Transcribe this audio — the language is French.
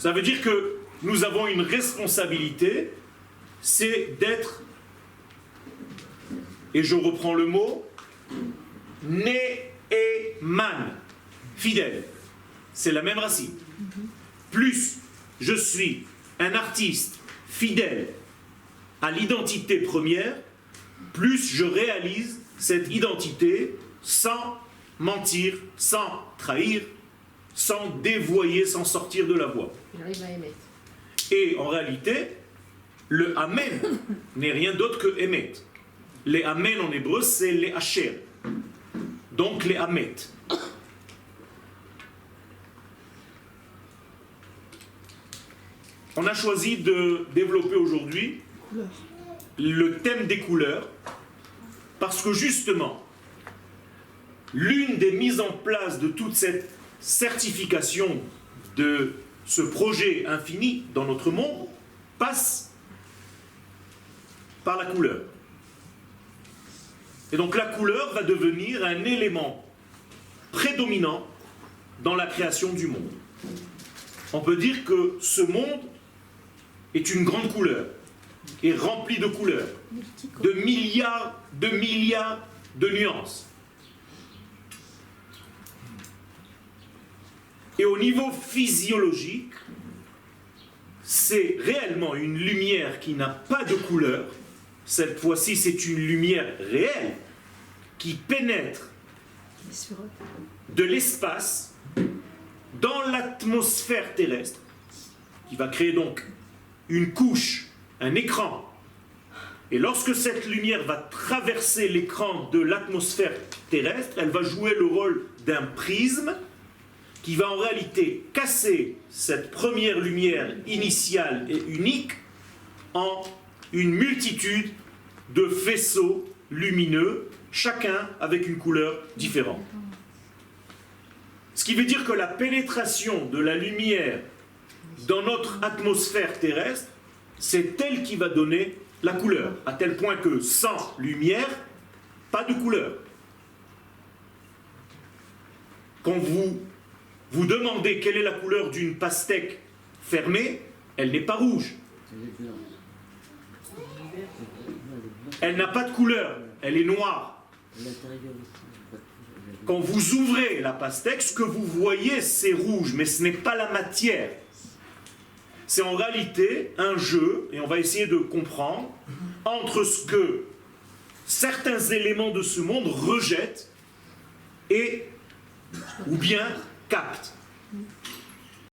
Ça veut dire que nous avons une responsabilité, c'est d'être, et je reprends le mot, ne'eman, fidèle. C'est la même racine. Plus je suis un artiste fidèle à l'identité première, plus je réalise cette identité sans mentir, sans trahir, sans dévoyer, sans sortir de la voie. J'arrive à émettre. Et en réalité, le Amen n'est rien d'autre que Emet. Les Amen en hébreu, c'est les Asher. Donc les Amet. On a choisi de développer aujourd'hui le thème des couleurs parce que justement, l'une des mises en place de toute cette certification de ce projet infini dans notre monde passe par la couleur. Et donc la couleur va devenir un élément prédominant dans la création du monde. On peut dire que ce monde est une grande couleur, est rempli de couleurs, de milliards de nuances. Et au niveau physiologique, c'est réellement une lumière qui n'a pas de couleur. Cette fois-ci, c'est une lumière réelle qui pénètre de l'espace dans l'atmosphère terrestre, qui va créer donc une couche, un écran. Et lorsque cette lumière va traverser l'écran de l'atmosphère terrestre, elle va jouer le rôle d'un prisme qui va en réalité casser cette première lumière initiale et unique en une multitude de faisceaux lumineux, chacun avec une couleur différente. Ce qui veut dire que la pénétration de la lumière dans notre atmosphère terrestre, c'est elle qui va donner la couleur, à tel point que sans lumière, pas de couleur. Quand vous demandez quelle est la couleur d'une pastèque fermée, elle n'est pas rouge. Elle n'a pas de couleur, elle est noire. Quand vous ouvrez la pastèque, ce que vous voyez, c'est rouge, mais ce n'est pas la matière. C'est en réalité un jeu, et on va essayer de comprendre, entre ce que certains éléments de ce monde rejettent et ou bien captent.